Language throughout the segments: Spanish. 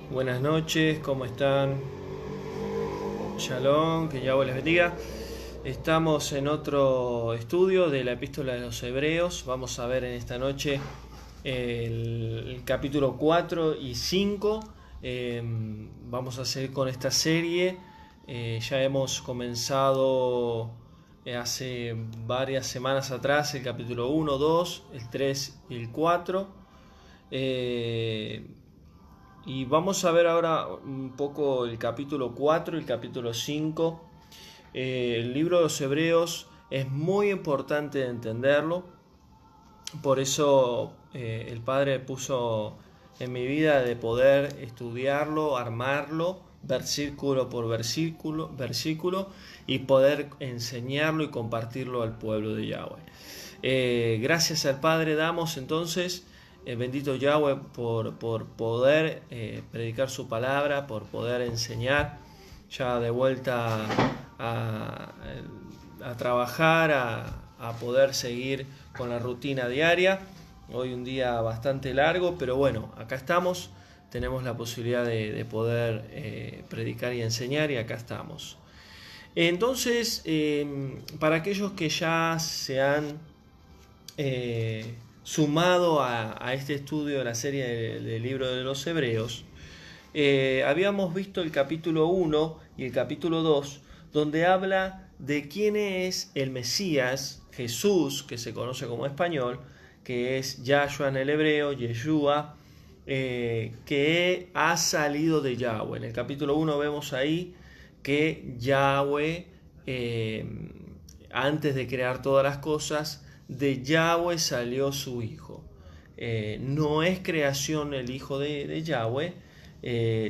Buenas noches, ¿cómo están? Shalom, que Yahweh les bendiga. Estamos en otro estudio de la Epístola de los Hebreos. Vamos a ver en esta noche el capítulo 4 y 5. Vamos a seguir con esta serie. Ya hemos comenzado hace varias semanas atrás el capítulo 1, 2, el 3 y el 4. Y vamos a ver ahora un poco el capítulo 4 y el capítulo 5. El libro de los Hebreos es muy importante de entenderlo. Por eso el Padre puso en mi vida de poder estudiarlo, armarlo, versículo por versículo, y poder enseñarlo y compartirlo al pueblo de Yahweh. Gracias al Padre damos entonces. Bendito Yahweh por poder predicar su palabra, por poder enseñar, ya de vuelta a trabajar, a poder seguir con la rutina diaria. Hoy un día bastante largo, pero bueno, acá estamos, tenemos la posibilidad de poder predicar y enseñar, y acá estamos. Entonces, para aquellos que ya se han sumado a este estudio de la serie del libro de los Hebreos, habíamos visto el capítulo 1 y el capítulo 2, donde habla de quién es el Mesías, Jesús, que se conoce como español, que es Yahshua en el hebreo, Yeshua, que ha salido de Yahweh. En el capítulo 1 vemos ahí que Yahweh, antes de crear todas las cosas, de Yahweh salió su Hijo. No es creación el Hijo de Yahweh,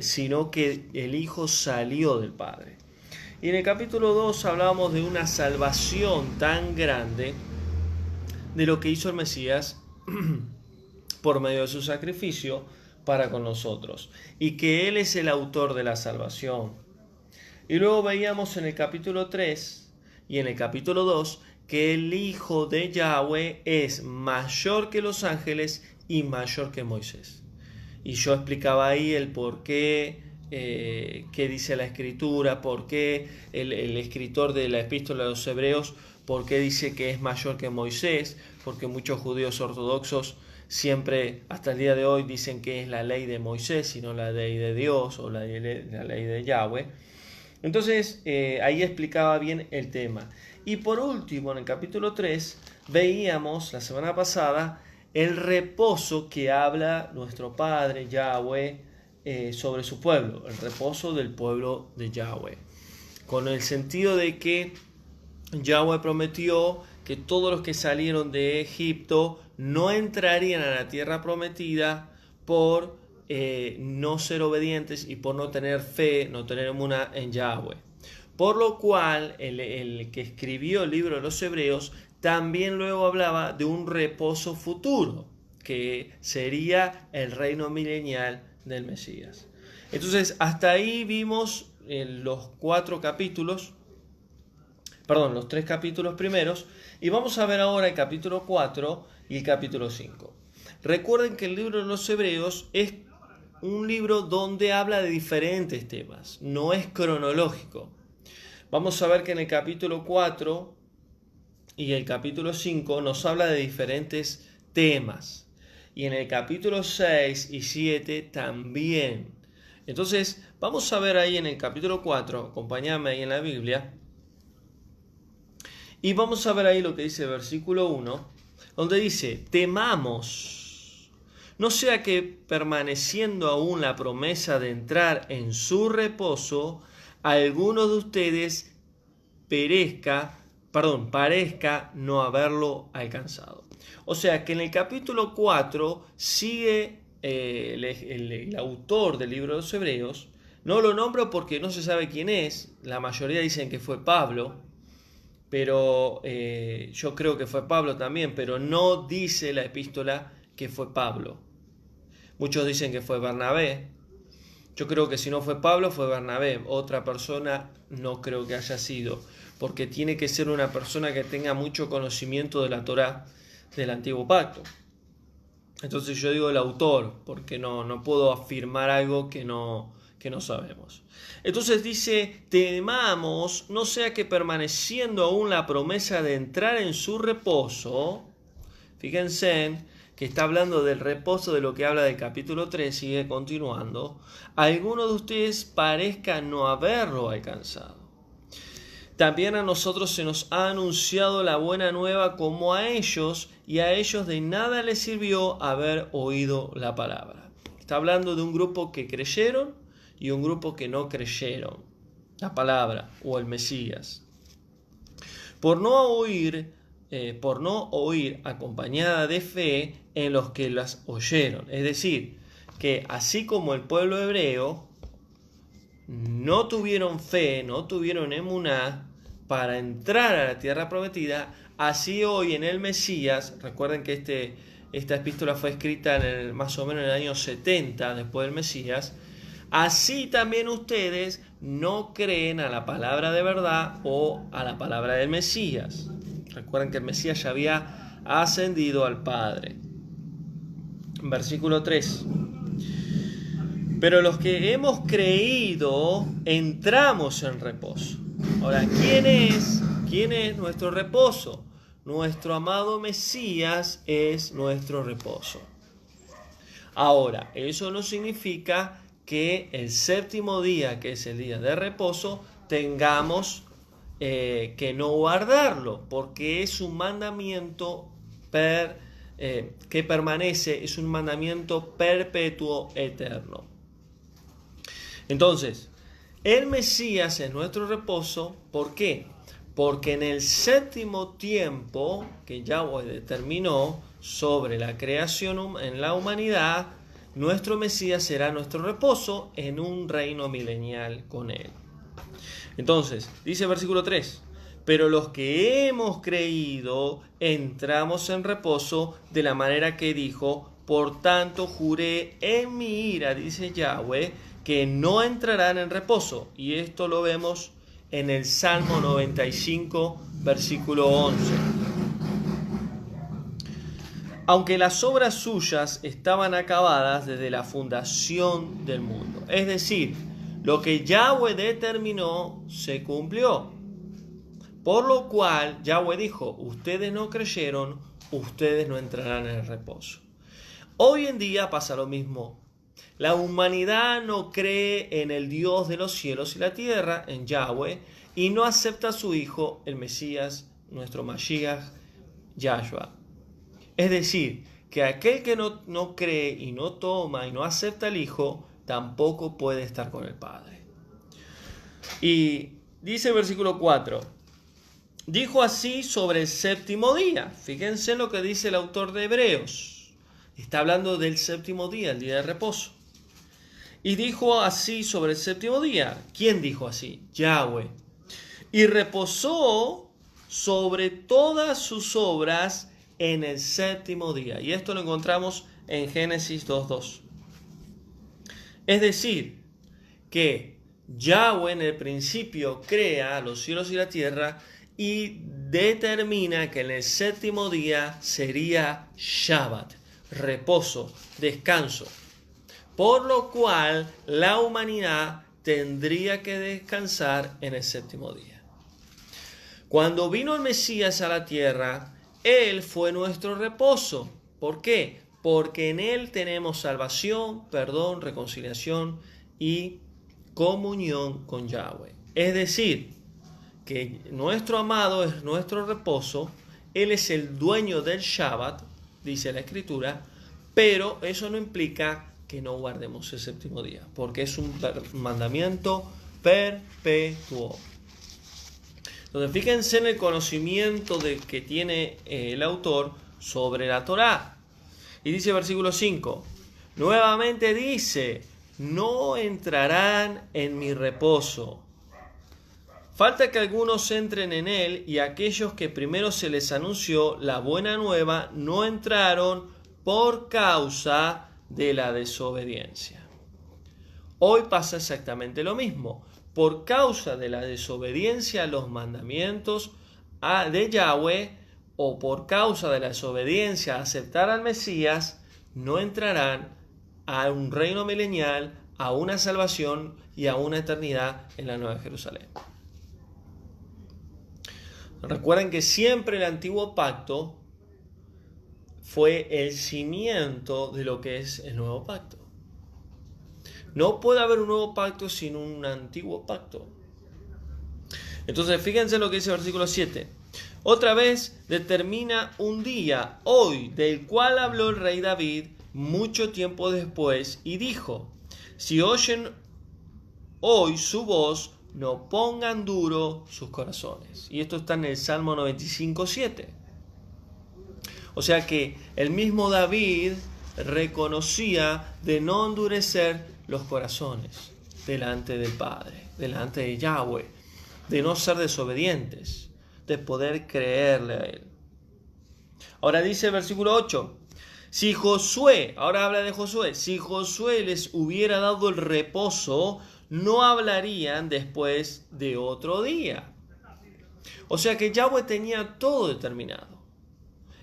sino que el Hijo salió del Padre. Y en el capítulo 2 hablábamos de una salvación tan grande de lo que hizo el Mesías por medio de su sacrificio para con nosotros, y que Él es el autor de la salvación. Y luego veíamos en el capítulo 3 y en el capítulo 2 que el Hijo de Yahweh es mayor que los ángeles y mayor que Moisés. Y yo explicaba ahí el por qué, qué dice la Escritura, por qué el escritor de la Epístola de los Hebreos, por qué dice que es mayor que Moisés, porque muchos judíos ortodoxos siempre, hasta el día de hoy, dicen que es la ley de Moisés y no la ley de Dios o la ley de Yahweh. Entonces, ahí explicaba bien el tema. Y por último, en el capítulo 3, veíamos la semana pasada el reposo que habla nuestro Padre Yahweh sobre su pueblo, el reposo del pueblo de Yahweh, con el sentido de que Yahweh prometió que todos los que salieron de Egipto no entrarían a la tierra prometida por no ser obedientes y por no tener fe, no tener emuná en Yahweh. Por lo cual, el que escribió el libro de los Hebreos también luego hablaba de un reposo futuro, que sería el reino milenial del Mesías. Entonces, hasta ahí vimos los los 3 capítulos primeros, y vamos a ver ahora el capítulo 4 y el capítulo 5. Recuerden que el libro de los Hebreos es un libro donde habla de diferentes temas, no es cronológico. Vamos a ver que en el capítulo 4 y el capítulo 5 nos habla de diferentes temas. Y en el capítulo 6 y 7 también. Entonces, vamos a ver ahí en el capítulo 4, acompáñame ahí en la Biblia, y vamos a ver ahí lo que dice el versículo 1, donde dice: temamos, no sea que permaneciendo aún la promesa de entrar en su reposo, alguno de ustedes parezca no haberlo alcanzado. O sea que en el capítulo 4 sigue el autor del libro de los Hebreos. No lo nombro porque no se sabe quién es. La mayoría dicen que fue Pablo, pero yo creo que fue Pablo también, pero no dice la epístola que fue Pablo. Muchos dicen que fue Bernabé. Yo creo que si no fue Pablo, fue Bernabé. Otra persona no creo que haya sido, porque tiene que ser una persona que tenga mucho conocimiento de la Torá del Antiguo Pacto. Entonces yo digo el autor, porque no puedo afirmar algo que no sabemos. Entonces dice, temamos, no sea que permaneciendo aún la promesa de entrar en su reposo, fíjense que está hablando del reposo de lo que habla del capítulo 3, sigue continuando, alguno de ustedes parezca no haberlo alcanzado. También a nosotros se nos ha anunciado la buena nueva como a ellos, y a ellos de nada les sirvió haber oído la palabra. Está hablando de un grupo que creyeron y un grupo que no creyeron la palabra o el Mesías. Por no oír acompañada de fe en los que las oyeron. Es decir, que así como el pueblo hebreo no tuvieron fe, no tuvieron emuná para entrar a la tierra prometida, así hoy en el Mesías, recuerden que esta epístola fue escrita más o menos en el año 70 después del Mesías, así también ustedes no creen a la palabra de verdad o a la palabra del Mesías. Recuerden que el Mesías ya había ascendido al Padre. Versículo 3. Pero los que hemos creído entramos en reposo. Ahora, ¿quién es nuestro reposo? Nuestro amado Mesías es nuestro reposo. Ahora, eso no significa que el séptimo día, que es el día de reposo, tengamos que no guardarlo, porque es un mandamiento que permanece, es un mandamiento perpetuo eterno. Entonces, el Mesías es nuestro reposo. ¿Por qué? Porque en el séptimo tiempo que Yahweh determinó sobre la creación en la humanidad, nuestro Mesías será nuestro reposo en un reino milenial con él. Entonces, dice el versículo 3, pero los que hemos creído entramos en reposo de la manera que dijo, por tanto juré en mi ira, dice Yahweh, que no entrarán en reposo. Y esto lo vemos en el Salmo 95, versículo 11. Aunque las obras suyas estaban acabadas desde la fundación del mundo. Es decir, lo que Yahweh determinó se cumplió. Por lo cual Yahweh dijo, ustedes no creyeron, ustedes no entrarán en el reposo. Hoy en día pasa lo mismo. La humanidad no cree en el Dios de los cielos y la tierra, en Yahweh, y no acepta a su Hijo, el Mesías, nuestro Mashiach, Yahshua. Es decir, que aquel que no cree y no toma y no acepta al Hijo, tampoco puede estar con el Padre. Y dice el versículo 4, dijo así sobre el séptimo día. Fíjense lo que dice el autor de Hebreos. Está hablando del séptimo día, el día de reposo. Y dijo así sobre el séptimo día. ¿Quién dijo así? Yahweh. Y reposó sobre todas sus obras en el séptimo día. Y esto lo encontramos en Génesis 2:2. Es decir, que Yahweh en el principio crea los cielos y la tierra y determina que en el séptimo día sería Shabbat, reposo, descanso. Por lo cual la humanidad tendría que descansar en el séptimo día. Cuando vino el Mesías a la tierra, Él fue nuestro reposo. ¿Por qué? Porque en Él tenemos salvación, perdón, reconciliación y comunión con Yahweh. Es decir, que nuestro amado es nuestro reposo, Él es el dueño del Shabbat, dice la Escritura, pero eso no implica que no guardemos el séptimo día, porque es un mandamiento perpetuo. Entonces, fíjense en el conocimiento que tiene el autor sobre la Torá. Y dice versículo 5, nuevamente dice, no entrarán en mi reposo. Falta que algunos entren en él, y aquellos que primero se les anunció la buena nueva no entraron por causa de la desobediencia. Hoy pasa exactamente lo mismo. Por causa de la desobediencia a los mandamientos de Yahweh, o por causa de la desobediencia a aceptar al Mesías, no entrarán a un reino milenial, a una salvación y a una eternidad en la Nueva Jerusalén. Recuerden que siempre el antiguo pacto fue el cimiento de lo que es el nuevo pacto. No puede haber un nuevo pacto sin un antiguo pacto. Entonces, fíjense lo que dice el versículo 7. Otra vez determina un día, hoy, del cual habló el rey David mucho tiempo después, y dijo: si oyen hoy su voz, no pongan duro sus corazones. Y esto está en el Salmo 95:7. O sea que el mismo David reconocía de no endurecer los corazones delante del Padre, delante de Yahweh, de no ser desobedientes, de poder creerle a Él. Ahora dice el versículo 8, si Josué, ahora habla de Josué, si Josué les hubiera dado el reposo, no hablarían después de otro día. O sea que Yahweh tenía todo determinado.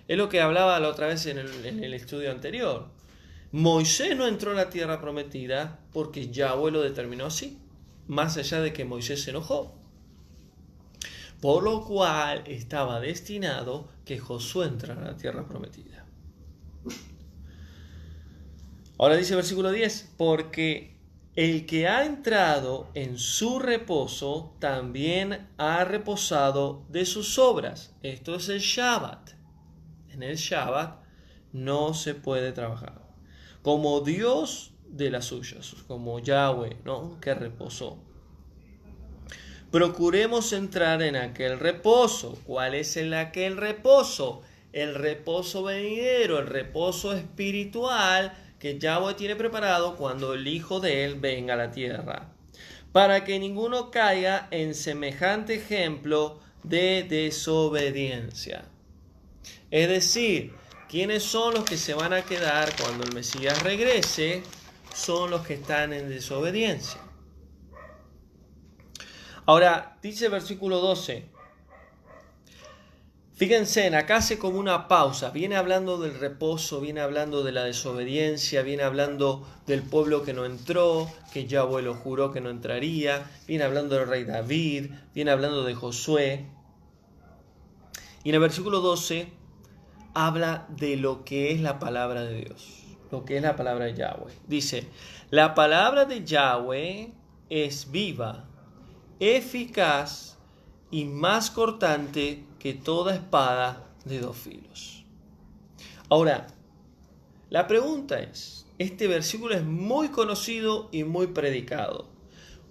Es lo que hablaba la otra vez en el estudio anterior. Moisés no entró en la tierra prometida porque Yahweh lo determinó así, más allá de que Moisés se enojó. Por lo cual estaba destinado que Josué entrara a la tierra prometida. Ahora dice el versículo 10, porque el que ha entrado en su reposo también ha reposado de sus obras. Esto es el Shabbat. En el Shabbat no se puede trabajar. Como Dios de las suyas, como Yahweh, ¿no?, que reposó. Procuremos entrar en aquel reposo. ¿Cuál es aquel reposo? El reposo venidero, el reposo espiritual que Yahweh tiene preparado cuando el Hijo de Él venga a la tierra, para que ninguno caiga en semejante ejemplo de desobediencia. Es decir, ¿quiénes son los que se van a quedar cuando el Mesías regrese? Son los que están en desobediencia. Ahora, dice el versículo 12. Fíjense, acá hace como una pausa. Viene hablando del reposo, viene hablando de la desobediencia, viene hablando del pueblo que no entró, que Yahweh lo juró que no entraría. Viene hablando del rey David, viene hablando de Josué. Y en el versículo 12 habla de lo que es la palabra de Dios, lo que es la palabra de Yahweh. Dice, la palabra de Yahweh es viva, eficaz y más cortante que toda espada de dos filos. Ahora, la pregunta es, este versículo es muy conocido y muy predicado.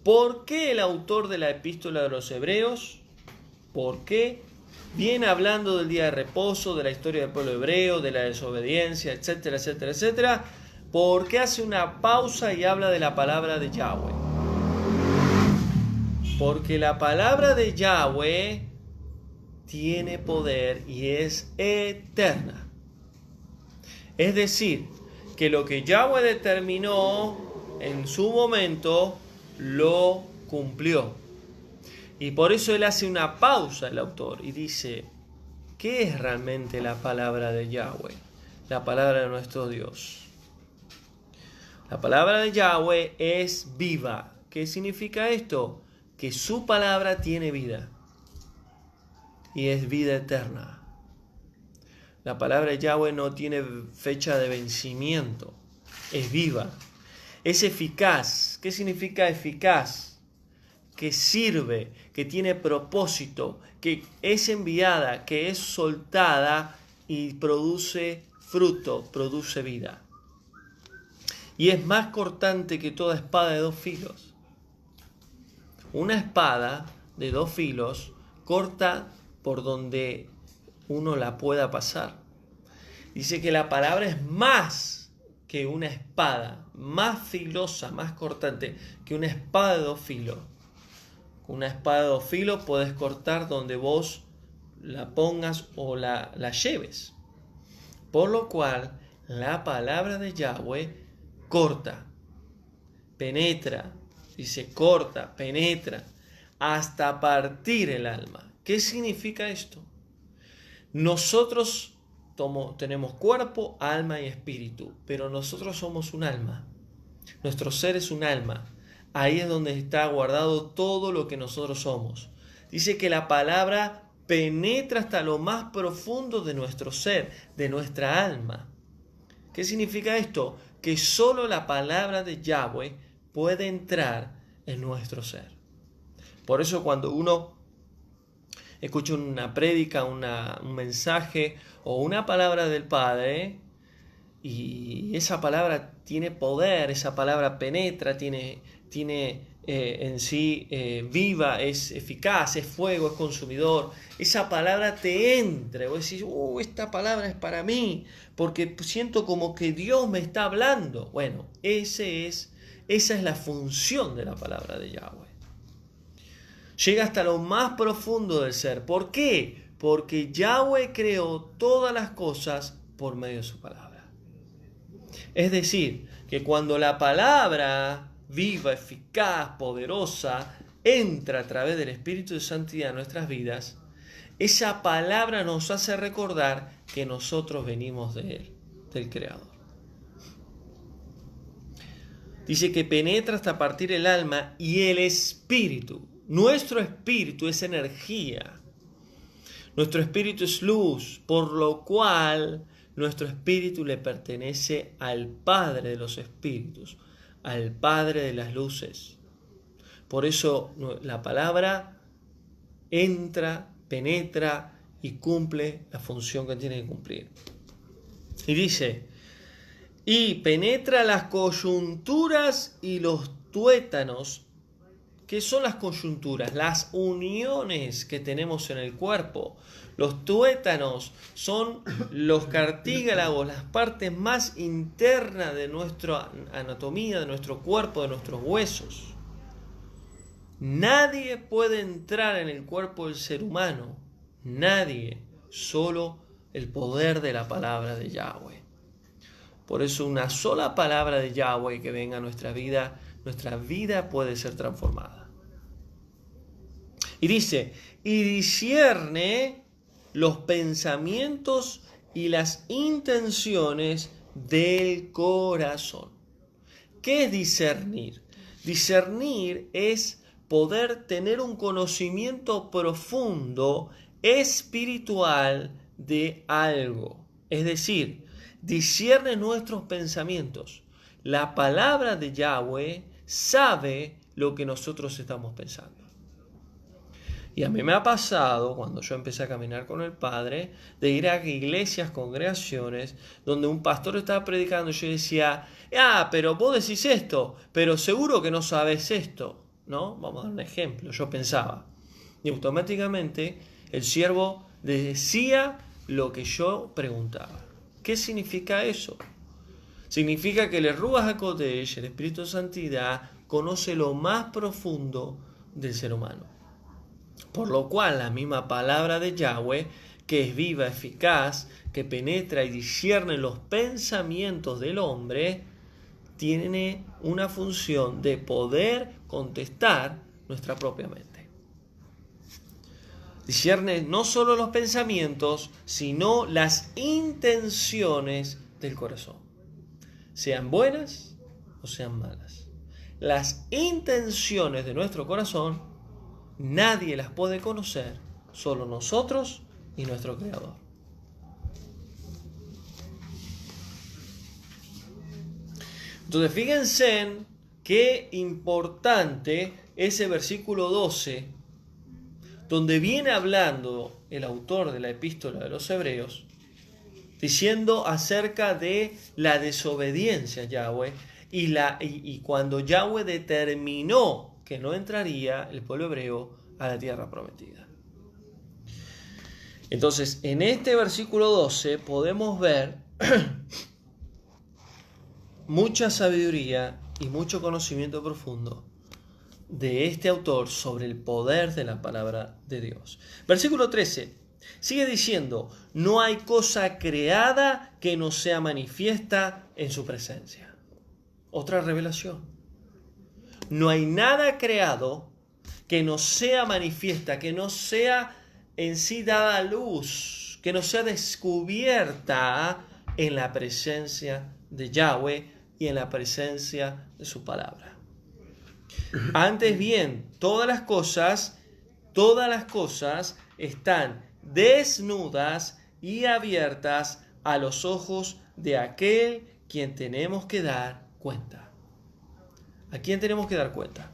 ¿Por qué el autor de la epístola de los Hebreos? ¿Por qué? Viene hablando del día de reposo, de la historia del pueblo hebreo, de la desobediencia, etcétera, etcétera, etcétera. ¿Por qué hace una pausa y habla de la palabra de Yahweh? Porque la palabra de Yahweh tiene poder y es eterna. Es decir, que lo que Yahweh determinó en su momento, lo cumplió. Y por eso él hace una pausa, el autor, y dice, ¿qué es realmente la palabra de Yahweh? La palabra de nuestro Dios. La palabra de Yahweh es viva. ¿Qué significa esto? Que su palabra tiene vida. Y es vida eterna. La palabra de Yahweh no tiene fecha de vencimiento. Es viva. Es eficaz. ¿Qué significa eficaz? Que sirve, que tiene propósito, que es enviada, que es soltada y produce fruto, produce vida. Y es más cortante que toda espada de dos filos. Una espada de dos filos corta por donde uno la pueda pasar. Dice que la palabra es más que una espada, más filosa, más cortante que una espada de dos filos. Con una espada de dos filos puedes cortar donde vos la pongas o la lleves. Por lo cual, la palabra de Yahweh corta, penetra, dice corta, penetra, hasta partir el alma. ¿Qué significa esto? Nosotros tenemos cuerpo, alma y espíritu, pero nosotros somos un alma. Nuestro ser es un alma. Ahí es donde está guardado todo lo que nosotros somos. Dice que la palabra penetra hasta lo más profundo de nuestro ser, de nuestra alma. ¿Qué significa esto? Que solo la palabra de Yahweh puede entrar en nuestro ser. Por eso cuando uno escucha una prédica, un mensaje o una palabra del Padre, y esa palabra tiene poder, esa palabra penetra, tiene en sí viva, es eficaz, es fuego, es consumidor. Esa palabra te entra, vos decís, esta palabra es para mí, porque siento como que Dios me está hablando. Bueno, esa es la función de la palabra de Yahweh. Llega hasta lo más profundo del ser. ¿Por qué? Porque Yahweh creó todas las cosas por medio de su palabra. Es decir, que cuando la palabra viva, eficaz, poderosa, entra a través del Espíritu de Santidad en nuestras vidas, esa palabra nos hace recordar que nosotros venimos de Él, del Creador. Dice que penetra hasta partir el alma y el espíritu. Nuestro espíritu es energía. Nuestro espíritu es luz, por lo cual nuestro espíritu le pertenece al Padre de los espíritus, al Padre de las luces. Por eso la palabra entra, penetra y cumple la función que tiene que cumplir. Y dice, y penetra las coyunturas y los tuétanos. ¿Qué son las coyunturas? Las uniones que tenemos en el cuerpo. Los tuétanos son los cartílagos, las partes más internas de nuestra anatomía, de nuestro cuerpo, de nuestros huesos. Nadie puede entrar en el cuerpo del ser humano. Nadie. Solo el poder de la palabra de Yahweh. Por eso una sola palabra de Yahweh que venga a nuestra vida puede ser transformada. Y dice, y discierne los pensamientos y las intenciones del corazón. ¿Qué es discernir? Discernir es poder tener un conocimiento profundo, espiritual de algo. Es decir, discierne nuestros pensamientos. La palabra de Yahweh sabe lo que nosotros estamos pensando. Y a mí me ha pasado, cuando yo empecé a caminar con el Padre, de ir a iglesias, congregaciones, donde un pastor estaba predicando y yo decía, pero vos decís esto, pero seguro que no sabes esto, ¿no? Vamos a dar un ejemplo, yo pensaba. Y automáticamente el siervo decía lo que yo preguntaba. ¿Qué significa eso? Significa que el Ruach HaKodesh, el Espíritu de Santidad, conoce lo más profundo del ser humano. Por lo cual la misma palabra de Yahweh, que es viva, eficaz, que penetra y discierne los pensamientos del hombre, tiene una función de poder contestar nuestra propia mente. Discierne no solo los pensamientos, sino las intenciones del corazón. Sean buenas o sean malas. Las intenciones de nuestro corazón nadie las puede conocer, solo nosotros y nuestro Creador. Entonces fíjense en qué importante ese versículo 12, donde viene hablando el autor de la epístola de los Hebreos, diciendo acerca de la desobediencia a Yahweh y cuando Yahweh determinó que no entraría el pueblo hebreo a la tierra prometida. Entonces, en este versículo 12 podemos ver mucha sabiduría y mucho conocimiento profundo de este autor sobre el poder de la palabra de Dios. Versículo 13 sigue diciendo, no hay cosa creada que no sea manifiesta en su presencia. Otra revelación. No hay nada creado que no sea manifiesta, que no sea en sí dada a luz, que nos sea descubierta en la presencia de Yahweh y en la presencia de su palabra. Antes bien, todas las cosas están desnudas y abiertas a los ojos de aquel quien tenemos que dar cuenta. ¿A quién tenemos que dar cuenta?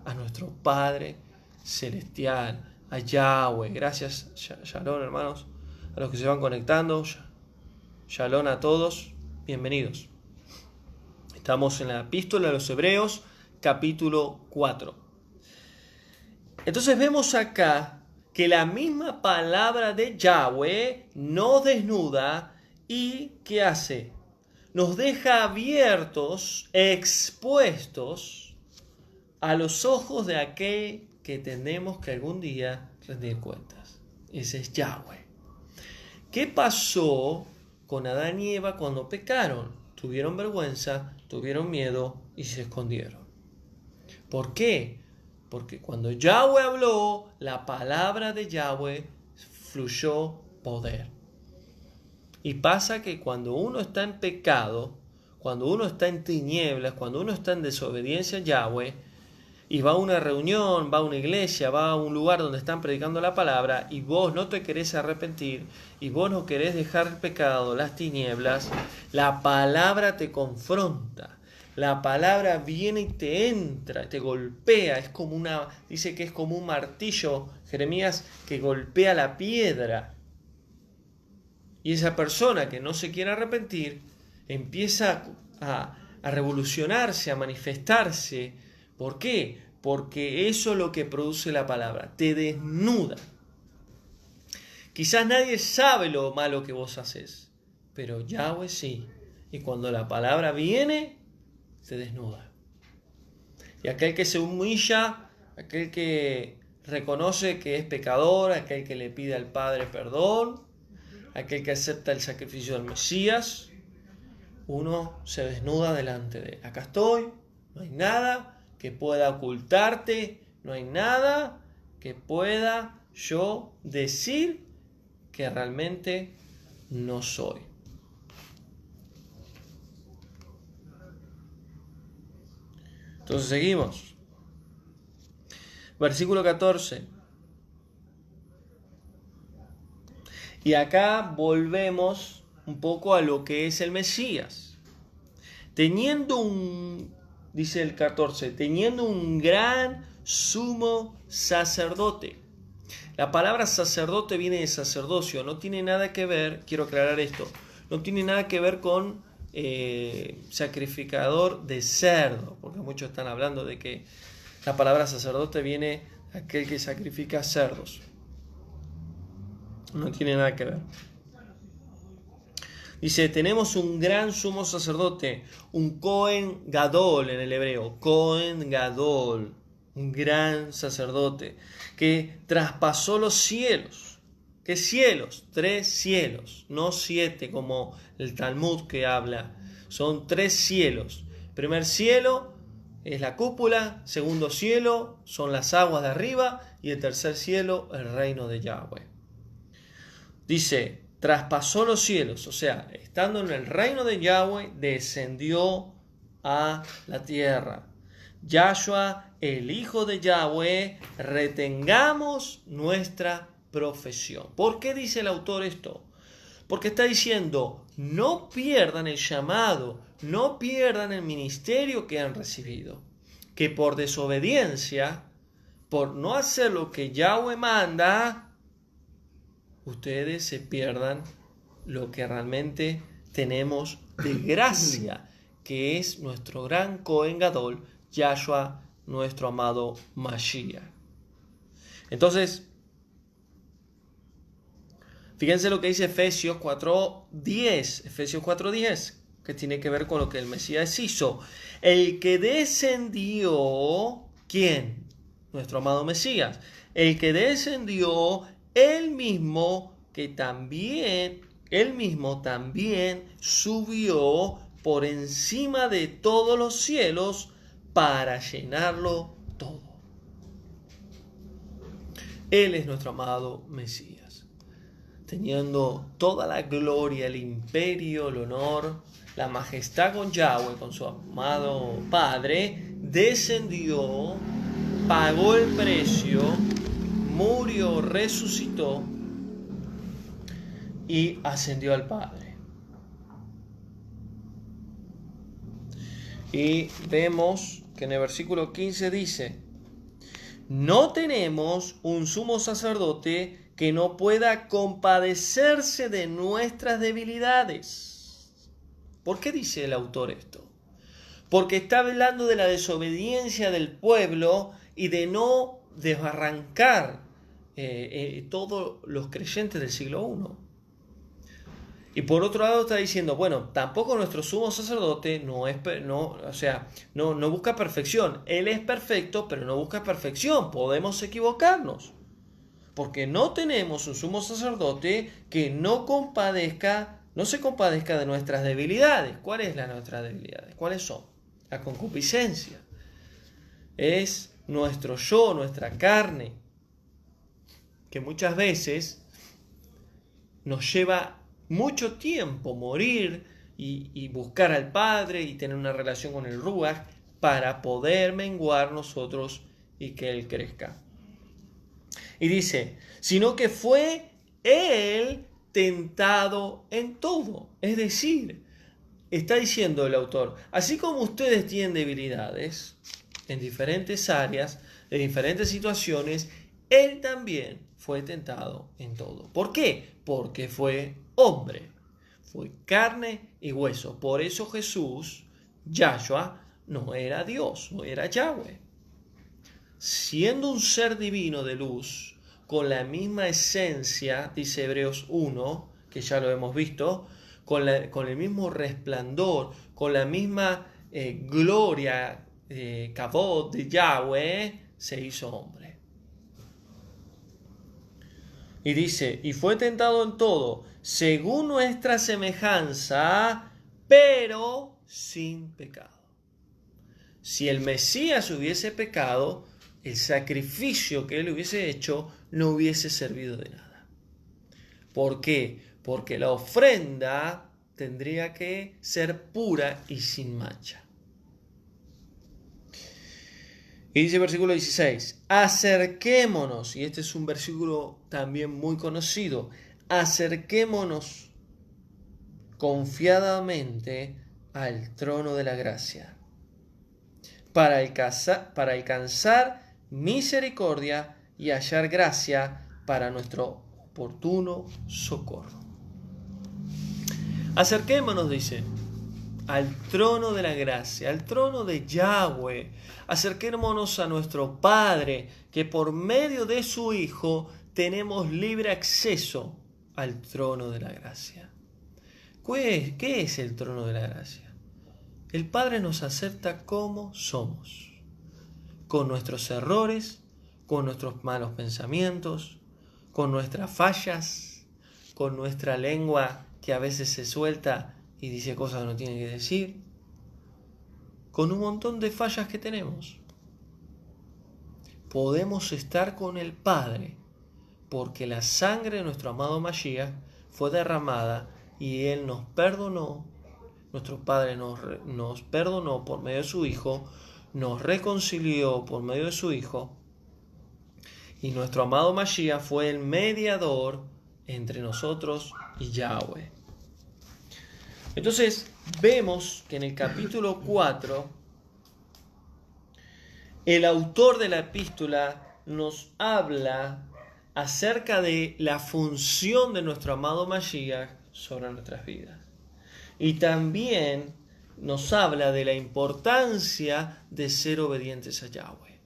A nuestro Padre Celestial, a Yahweh. Gracias, Shalom, hermanos, a los que se van conectando. Shalom a todos, bienvenidos. Estamos en la Epístola de los Hebreos, capítulo 4. Entonces vemos acá que la misma palabra de Yahweh nos desnuda y ¿qué hace? Nos deja abiertos, expuestos a los ojos de aquel que tenemos que algún día rendir cuentas. Ese es Yahweh. ¿Qué pasó con Adán y Eva cuando pecaron? Tuvieron vergüenza, tuvieron miedo y se escondieron. ¿Por qué? Porque cuando Yahweh habló, la palabra de Yahweh fluyó poder. Y pasa que cuando uno está en pecado, cuando uno está en tinieblas, cuando uno está en desobediencia a Yahweh, y va a una reunión, va a una iglesia, va a un lugar donde están predicando la palabra, y vos no te querés arrepentir, y vos no querés dejar el pecado, las tinieblas, la palabra te confronta. La palabra viene y te entra, te golpea, dice que es como un martillo, Jeremías, que golpea la piedra. Y esa persona que no se quiere arrepentir empieza a revolucionarse, a manifestarse. ¿Por qué? Porque eso es lo que produce la palabra, te desnuda. Quizás nadie sabe lo malo que vos haces, pero Yahweh sí. Y cuando la palabra viene, te desnuda. Y aquel que se humilla, aquel que reconoce que es pecador, aquel que le pide al Padre perdón, aquel que acepta el sacrificio del Mesías, uno se desnuda delante de él. Acá estoy, no hay nada que pueda ocultarte, no hay nada que pueda yo decir que realmente no soy. Entonces seguimos. Versículo 14. Y acá volvemos un poco a lo que es el Mesías. Dice el 14, teniendo un gran sumo sacerdote. La palabra sacerdote viene de sacerdocio, no tiene nada que ver, quiero aclarar esto, no tiene nada que ver con sacrificador de cerdo, porque muchos están hablando de que la palabra sacerdote viene de aquel que sacrifica cerdos. No tiene nada que ver. Dice, tenemos un gran sumo sacerdote, un Cohen Gadol en el hebreo, Cohen Gadol, un gran sacerdote, que traspasó los cielos. ¿Qué cielos? 3 cielos, no 7 como el Talmud que habla. Son 3 cielos. Primer cielo es la cúpula, segundo cielo son las aguas de arriba y el tercer cielo el reino de Yahweh. Dice, traspasó los cielos, o sea, estando en el reino de Yahweh, descendió a la tierra. Yahshua, el Hijo de Yahweh, retengamos nuestra profesión. ¿Por qué dice el autor esto? Porque está diciendo, no pierdan el llamado, no pierdan el ministerio que han recibido. Que por desobediencia, por no hacer lo que Yahweh manda, ustedes se pierdan lo que realmente tenemos de gracia, que es nuestro gran Cohen Gadol, Yahshua, nuestro amado Mashiach. Entonces, fíjense lo que dice Efesios 4:10. Efesios 4:10, que tiene que ver con lo que el Mesías hizo. El que descendió, ¿quién? Nuestro amado Mesías. El que descendió, él mismo también subió por encima de todos los cielos para llenarlo todo. Él es nuestro amado Mesías. teniendo toda la gloria, el imperio, el honor, la majestad con Yahweh, con su amado Padre, descendió, pagó el precio, murió, resucitó y ascendió al Padre. Y vemos que en el versículo 15 dice: no tenemos un sumo sacerdote que no pueda compadecerse de nuestras debilidades. ¿Por qué dice el autor esto? Porque está hablando de la desobediencia del pueblo y de no desbarrancar todos los creyentes del siglo I. Y por otro lado está diciendo, bueno, tampoco nuestro sumo sacerdote no busca perfección. Él es perfecto, pero no busca perfección. Podemos equivocarnos. Porque no tenemos un sumo sacerdote que no se compadezca de nuestras debilidades. ¿Cuáles son nuestras debilidades? ¿Cuáles son? La concupiscencia. Es nuestro yo, nuestra carne, que muchas veces nos lleva mucho tiempo morir y buscar al Padre y tener una relación con el Ruach para poder menguar nosotros y que Él crezca. Y dice, sino que fue Él tentado en todo. Es decir, está diciendo el autor, así como ustedes tienen debilidades en diferentes áreas, en diferentes situaciones, Él también fue tentado en todo. ¿Por qué? Porque fue hombre, fue carne y hueso. Por eso Jesús, Yahshua, no era Dios, no era Yahweh. Siendo un ser divino de luz, con la misma esencia, dice Hebreos 1, que ya lo hemos visto, con el mismo resplandor, con la misma gloria, Kavod de Yahweh, se hizo hombre. Y dice, y fue tentado en todo, según nuestra semejanza, pero sin pecado. Si el Mesías hubiese pecado, el sacrificio que él hubiese hecho no hubiese servido de nada. ¿Por qué? Porque la ofrenda tendría que ser pura y sin mancha. Y dice el versículo 16, acerquémonos, y este es un versículo también muy conocido, acerquémonos confiadamente al trono de la gracia, para alcanzar misericordia y hallar gracia para nuestro oportuno socorro. Acerquémonos, dice, al trono de la gracia, al trono de Yahweh. Acerquémonos a nuestro Padre, que por medio de su Hijo tenemos libre acceso al trono de la gracia. ¿Qué es el trono de la gracia? El Padre nos acepta como somos, con nuestros errores, con nuestros malos pensamientos, con nuestras fallas, con nuestra lengua que a veces se suelta y dice cosas que no tiene que decir, con un montón de fallas que tenemos. Podemos estar con el Padre porque la sangre de nuestro amado Mashiach fue derramada y Él nos perdonó. Nuestro Padre nos perdonó por medio de su Hijo, nos reconcilió por medio de su Hijo, y nuestro amado Mashiach fue el mediador entre nosotros y Yahweh. Entonces vemos que en el capítulo 4 el autor de la epístola nos habla acerca de la función de nuestro amado Mashiach sobre nuestras vidas. Y también nos habla de la importancia de ser obedientes a Yahweh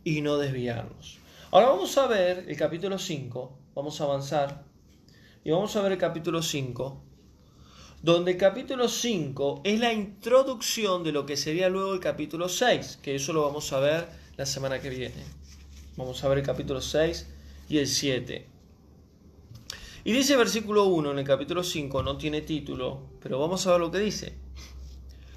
y no desviarnos. Ahora vamos a ver el capítulo 5, vamos a avanzar y vamos a ver el capítulo 5, donde el capítulo 5 es la introducción de lo que sería luego el capítulo 6, que eso lo vamos a ver la semana que viene. Vamos a ver el capítulo 6 y el 7. Y dice versículo 1 en el capítulo 5, no tiene título, pero vamos a ver lo que dice.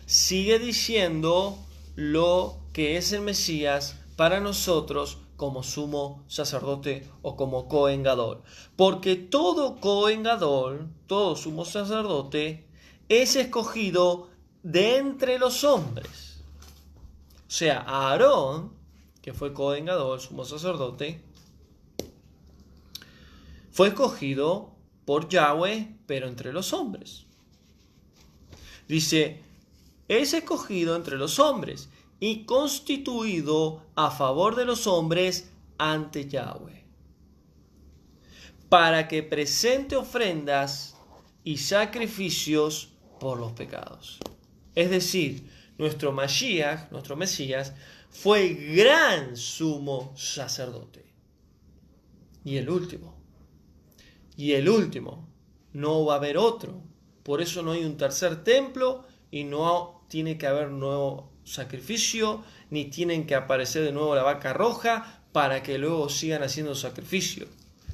Sigue diciendo lo que es el Mesías para nosotros como sumo sacerdote o como Cohen Gadol. Porque todo Cohen Gadol, todo sumo sacerdote, es escogido de entre los hombres. O sea, Aarón, que fue Cohen Gadol, sumo sacerdote, fue escogido por Yahweh, pero entre los hombres. Dice, es escogido entre los hombres y constituido a favor de los hombres ante Yahweh, para que presente ofrendas y sacrificios por los pecados. Es decir, nuestro Mashiach, nuestro Mesías, fue el gran sumo sacerdote. Y el último. No va a haber otro. Por eso no hay un tercer templo y no tiene que haber nuevo sacrificio, ni tienen que aparecer de nuevo la vaca roja para que luego sigan haciendo sacrificio.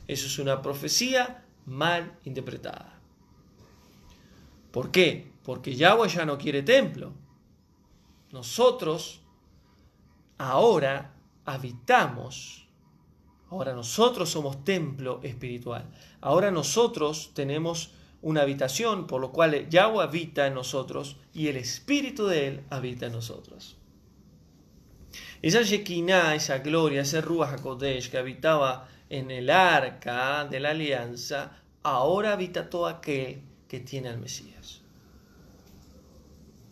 Eso es una profecía mal interpretada. ¿Por qué? Porque Yahweh ya no quiere templo. Nosotros ahora habitamos. Ahora nosotros somos templo espiritual. Ahora nosotros tenemos una habitación, por lo cual Yahweh habita en nosotros y el Espíritu de Él habita en nosotros. Esa Shekinah, esa gloria, ese Ruach HaKodesh que habitaba en el arca de la alianza, ahora habita todo aquel que tiene al Mesías.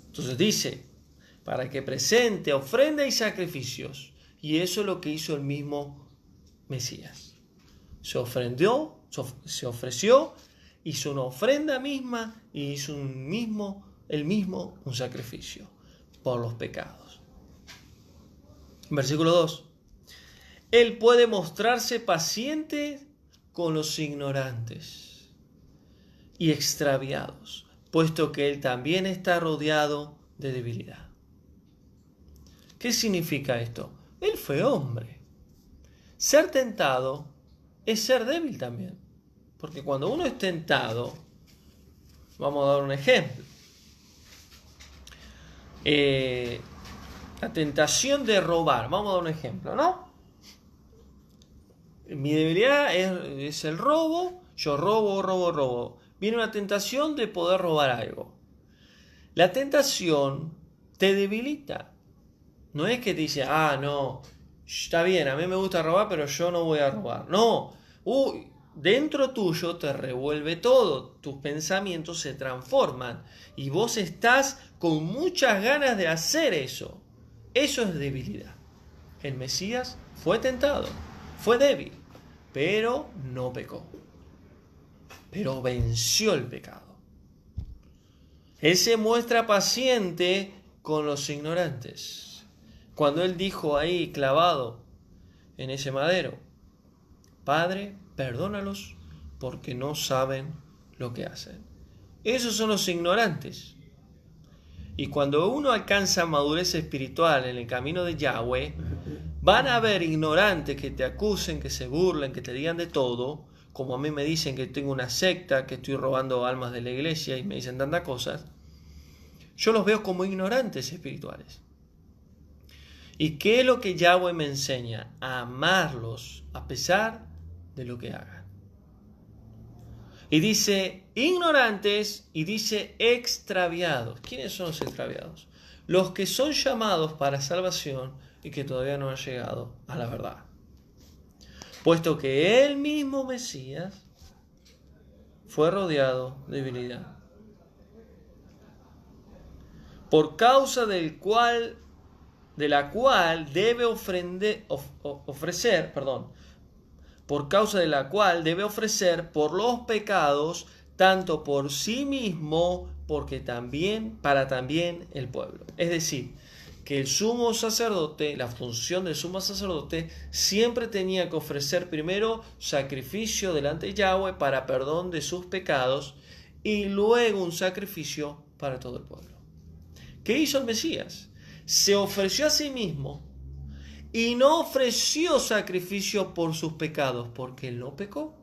Entonces dice, para que presente ofrenda y sacrificios. Y eso es lo que hizo el mismo Mesías. Se ofreció, hizo una ofrenda misma y hizo el mismo un sacrificio por los pecados. Versículo 2. Él puede mostrarse paciente con los ignorantes y extraviados, puesto que él también está rodeado de debilidad. ¿Qué significa esto? Él fue hombre. Ser tentado es ser débil también. Porque cuando uno es tentado, vamos a dar un ejemplo. La tentación de robar, vamos a dar un ejemplo, ¿no? Mi debilidad es el robo, yo robo. Viene una tentación de poder robar algo. La tentación te debilita. No es que te dice, no, está bien, a mí me gusta robar, pero yo no voy a robar. No, dentro tuyo te revuelve todo, tus pensamientos se transforman y vos estás con muchas ganas de hacer eso. Eso es debilidad. El Mesías fue tentado, fue débil, pero no pecó. Pero venció el pecado. Él se muestra paciente con los ignorantes. Cuando él dijo ahí clavado en ese madero, Padre, perdónalos porque no saben lo que hacen. Esos son los ignorantes. Y cuando uno alcanza madurez espiritual en el camino de Yahweh, van a haber ignorantes que te acusen, que se burlen, que te digan de todo, como a mí me dicen que tengo una secta, que estoy robando almas de la iglesia y me dicen tantas cosas. Yo los veo como ignorantes espirituales. ¿Y qué es lo que Yahweh me enseña? A amarlos a pesar de lo que hagan. Y dice ignorantes y dice extraviados. ¿Quiénes son los extraviados? Los que son llamados para salvación y que todavía no han llegado a la verdad. Puesto que el mismo Mesías fue rodeado de debilidad. Por causa de la cual debe ofrecer por los pecados, tanto por sí mismo, para también el pueblo. Es decir, que el sumo sacerdote, la función del sumo sacerdote, siempre tenía que ofrecer primero sacrificio delante de Yahweh para perdón de sus pecados y luego un sacrificio para todo el pueblo. ¿Qué hizo el Mesías? Se ofreció a sí mismo y no ofreció sacrificio por sus pecados, porque él no pecó,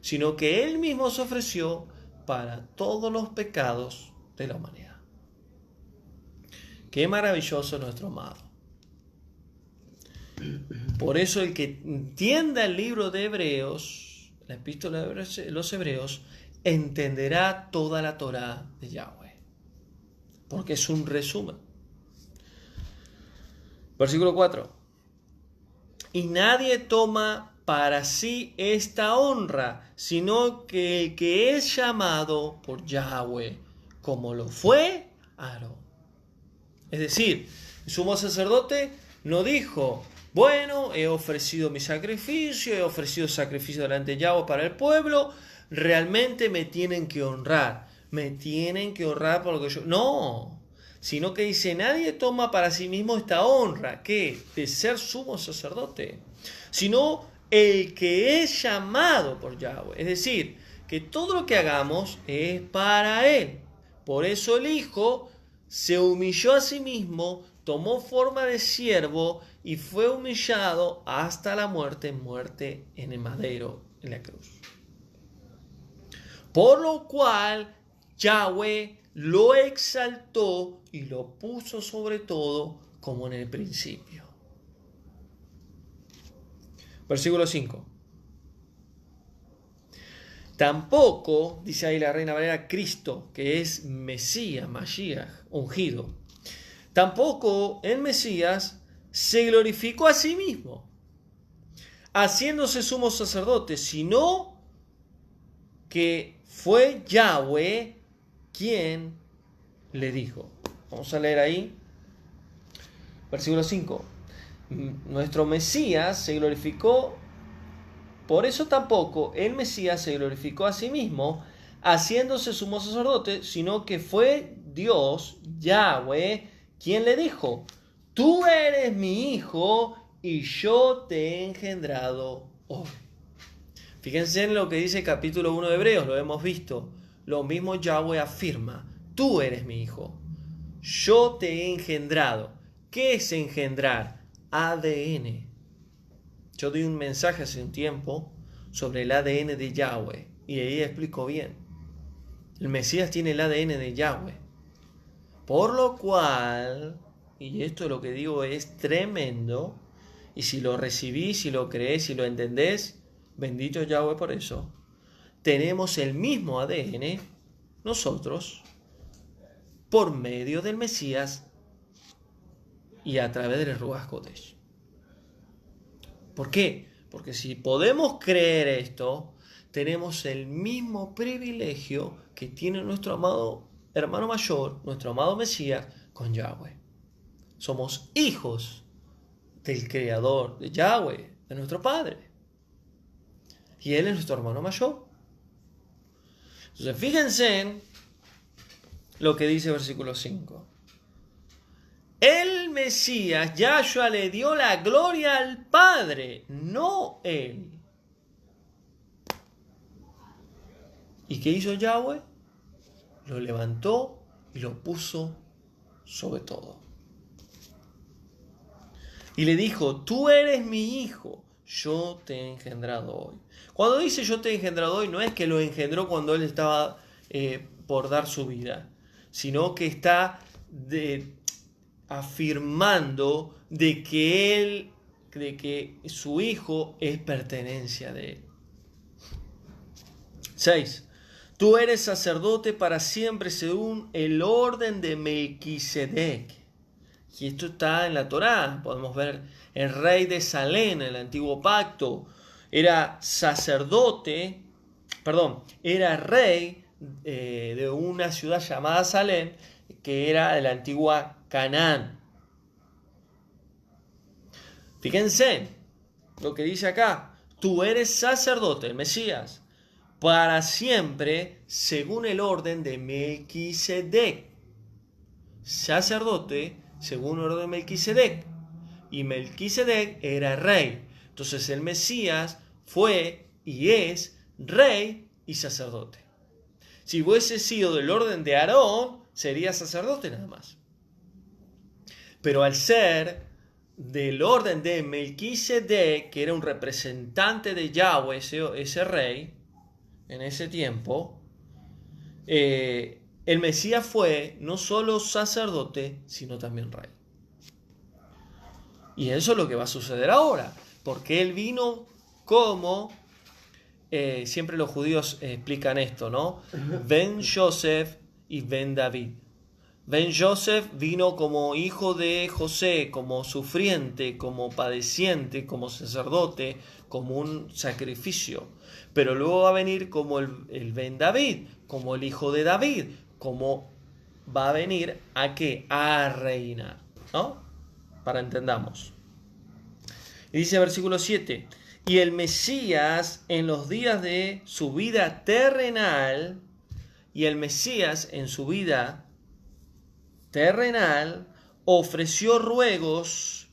sino que él mismo se ofreció para todos los pecados de la humanidad. Qué maravilloso nuestro amado. Por eso el que entienda el libro de Hebreos, la epístola de los Hebreos, entenderá toda la Torá de Yahweh. Porque es un resumen. Versículo 4. Y nadie toma para sí esta honra, sino que el que es llamado por Yahweh, como lo fue Aarón. Es decir, el sumo sacerdote no dijo, bueno, he ofrecido mi sacrificio, he ofrecido sacrificio delante de Yahweh para el pueblo, realmente me tienen que honrar por lo que yo... No, sino que dice, nadie toma para sí mismo esta honra, ¿qué? De ser sumo sacerdote, sino el que es llamado por Yahweh. Es decir, que todo lo que hagamos es para Él. Por eso el Hijo se humilló a sí mismo, tomó forma de siervo y fue humillado hasta la muerte en el madero, en la cruz. Por lo cual Yahweh lo exaltó y lo puso sobre todo como en el principio. Versículo 5. Tampoco, dice ahí la Reina Valera, Cristo, que es Mesías, Mashiach, ungido. Tampoco el Mesías se glorificó a sí mismo, haciéndose sumo sacerdote, sino que fue Yahweh quien le dijo. Vamos a leer ahí, versículo 5. Nuestro Mesías se glorificó, por eso tampoco el Mesías se glorificó a sí mismo, haciéndose sumo sacerdote, sino que fue Dios, Yahweh, quien le dijo, tú eres mi hijo y yo te he engendrado hoy. Fíjense en lo que dice el capítulo 1 de Hebreos, lo hemos visto. Lo mismo Yahweh afirma, tú eres mi hijo, yo te he engendrado. ¿Qué es engendrar? ADN. Yo di un mensaje hace un tiempo sobre el ADN de Yahweh y ahí explico bien. El Mesías tiene el ADN de Yahweh. Por lo cual, y esto lo que digo es tremendo, y si lo recibís, si lo creés, si lo entendés, bendito Yahweh por eso, tenemos el mismo ADN nosotros por medio del Mesías y a través del Ruach Kodesh. ¿Por qué? Porque si podemos creer esto, tenemos el mismo privilegio que tiene nuestro amado hermano mayor, nuestro amado Mesías, con Yahweh. Somos hijos del Creador, de Yahweh, de nuestro Padre. Y Él es nuestro hermano mayor. Entonces, fíjense en lo que dice el versículo 5. El Mesías, Yahshua, le dio la gloria al Padre, no Él. ¿Y qué hizo Yahweh? Lo levantó y lo puso sobre todo. Y le dijo, tú eres mi hijo, yo te he engendrado hoy. Cuando dice yo te he engendrado hoy, no es que lo engendró cuando él estaba por dar su vida, sino que está afirmando de que su hijo es pertenencia de él. 6. Tú eres sacerdote para siempre según el orden de Melquisedec. Y esto está en la Torá. Podemos ver el rey de Salem en el antiguo pacto. Era rey de una ciudad llamada Salem, que era de la antigua Canaán. Fíjense lo que dice acá. Tú eres sacerdote, el Mesías, para siempre según el orden de Melquisedec. Sacerdote según el orden de Melquisedec. Y Melquisedec era rey. Entonces el Mesías fue y es rey y sacerdote. Si hubiese sido del orden de Aarón, sería sacerdote nada más. Pero al ser del orden de Melquisedec, que era un representante de Yahweh, ese rey, en ese tiempo, el Mesías fue no solo sacerdote, sino también rey. Y eso es lo que va a suceder ahora, porque Él vino como, siempre los judíos explican esto, ¿no? Ben Joseph y Ben David. Ben Joseph vino como hijo de José, como sufriente, como padeciente, como sacerdote, como un sacrificio. Pero luego va a venir como el Ben David, como el hijo de David, como va a venir a qué? A reinar, ¿no? Para entendamos. Y dice versículo 7, y el Mesías en los días de su vida terrenal, y el Mesías en su vida terrenal ofreció ruegos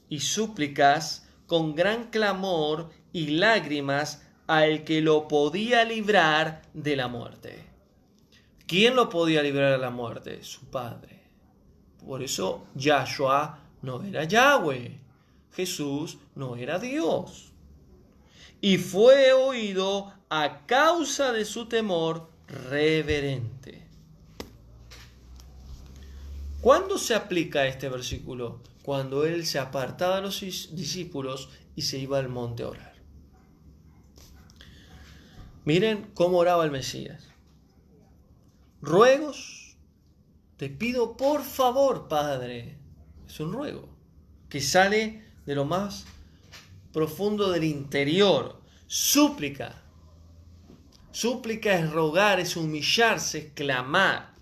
y súplicas con gran clamor y lágrimas al que lo podía librar de la muerte. ¿Quién lo podía librar de la muerte? Su Padre. Por eso Yahshua no era Yahweh. Jesús no era Dios. Y fue oído a causa de su temor reverente. ¿Cuándo se aplica este versículo? Cuando él se apartaba de los discípulos y se iba al monte a orar. Miren cómo oraba el Mesías. Ruegos, te pido por favor, Padre. Es un ruego que sale de lo más profundo del interior. Súplica. Súplica es rogar, es humillarse, es clamar.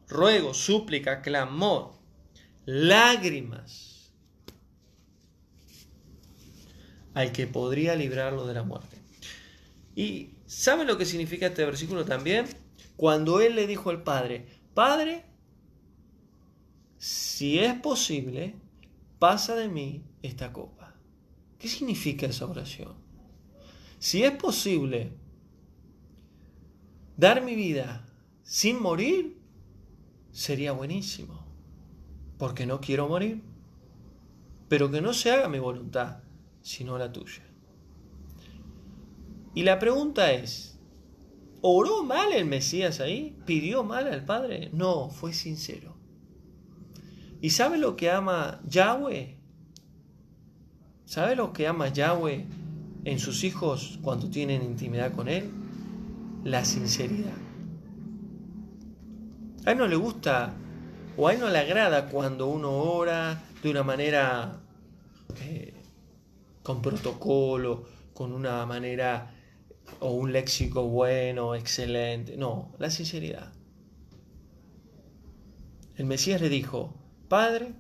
Ruego, súplica, clamor, lágrimas al que podría librarlo de la muerte. ¿Y saben lo que significa este versículo también? Cuando él le dijo al Padre, Padre, si es posible, pasa de mí esta copa. ¿Qué significa esa oración? Si es posible dar mi vida sin morir, sería buenísimo, porque no quiero morir, pero que no se haga mi voluntad, sino la tuya. Y la pregunta es, ¿oró mal el Mesías ahí? ¿Pidió mal al Padre? No, fue sincero. ¿Y sabe lo que ama Yahweh? ¿Sabe lo que ama Yahweh en sus hijos cuando tienen intimidad con Él? La sinceridad. A Él no le gusta o a Él no le agrada cuando uno ora de una manera con protocolo, con una manera o un léxico bueno, excelente. No, la sinceridad. El Mesías le dijo, Padre,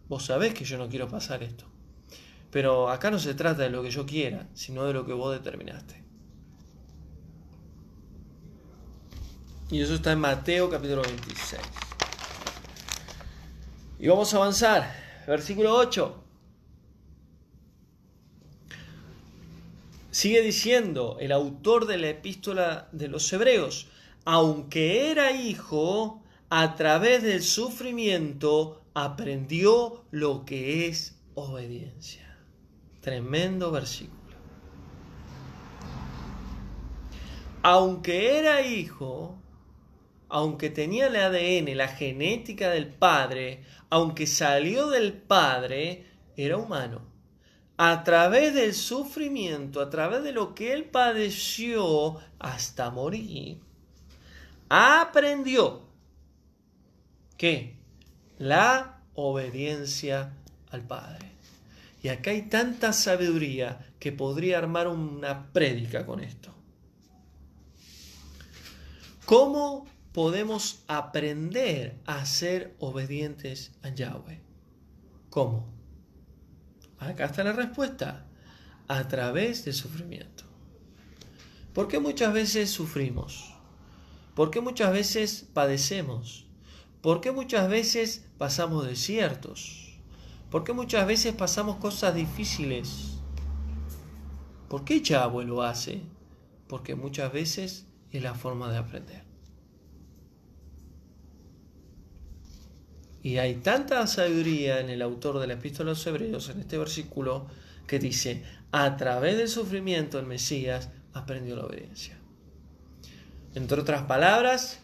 vos sabés que yo no quiero pasar esto, pero acá no se trata de lo que yo quiera, sino de lo que vos determinaste. Y eso está en Mateo capítulo 26. Y vamos a avanzar. Versículo 8. Sigue diciendo el autor de la epístola de los Hebreos, aunque era hijo, a través del sufrimiento aprendió lo que es obediencia. Tremendo versículo. Aunque era hijo, aunque tenía el ADN, la genética del Padre, aunque salió del Padre, era humano. A través del sufrimiento, a través de lo que él padeció hasta morir, aprendió ¿qué? La obediencia al Padre. Y acá hay tanta sabiduría que podría armar una prédica con esto. ¿Cómo podemos aprender a ser obedientes a Yahweh? ¿Cómo? Acá está la respuesta. A través del sufrimiento. ¿Por qué muchas veces sufrimos? ¿Por qué muchas veces padecemos? ¿Por qué muchas veces pasamos desiertos? ¿Por qué muchas veces pasamos cosas difíciles? ¿Por qué Yahweh lo hace? Porque muchas veces es la forma de aprender. Y hay tanta sabiduría en el autor de la epístola a los Hebreos, en este versículo, que dice, a través del sufrimiento el Mesías aprendió la obediencia. Entre otras palabras,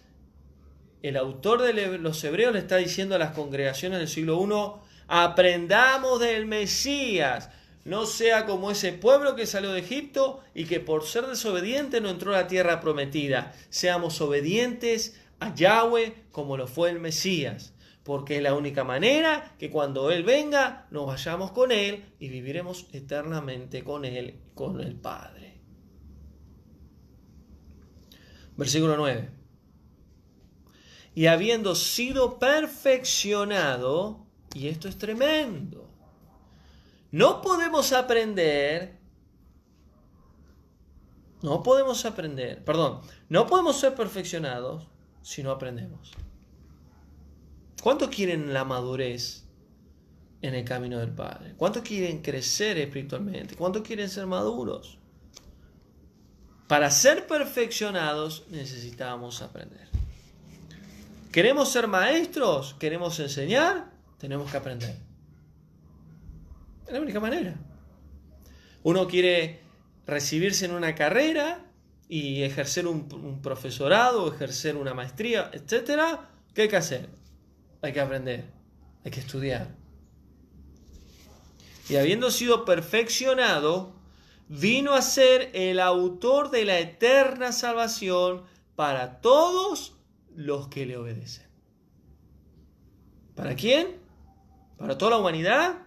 el autor de los Hebreos le está diciendo a las congregaciones del siglo I, Aprendamos del Mesías. No sea como ese pueblo que salió de Egipto y que por ser desobediente no entró a la tierra prometida. Seamos obedientes a Yahweh como lo fue el Mesías, porque es la única manera que cuando Él venga nos vayamos con Él y viviremos eternamente con Él, con el Padre. Versículo 9. Y habiendo sido perfeccionado, y esto es tremendo, no podemos ser perfeccionados si no aprendemos. ¿Cuántos quieren la madurez en el camino del Padre? ¿Cuántos quieren crecer espiritualmente? ¿Cuántos quieren ser maduros? Para ser perfeccionados necesitamos aprender. ¿Queremos ser maestros? ¿Queremos enseñar? Tenemos que aprender. Es la única manera. Uno quiere recibirse en una carrera y ejercer un profesorado, ejercer una maestría, etc. ¿Qué hay que hacer? Hay que aprender, hay que estudiar. Y habiendo sido perfeccionado, vino a ser el autor de la eterna salvación para todos los que le obedecen. ¿Para quién? ¿Para toda la humanidad?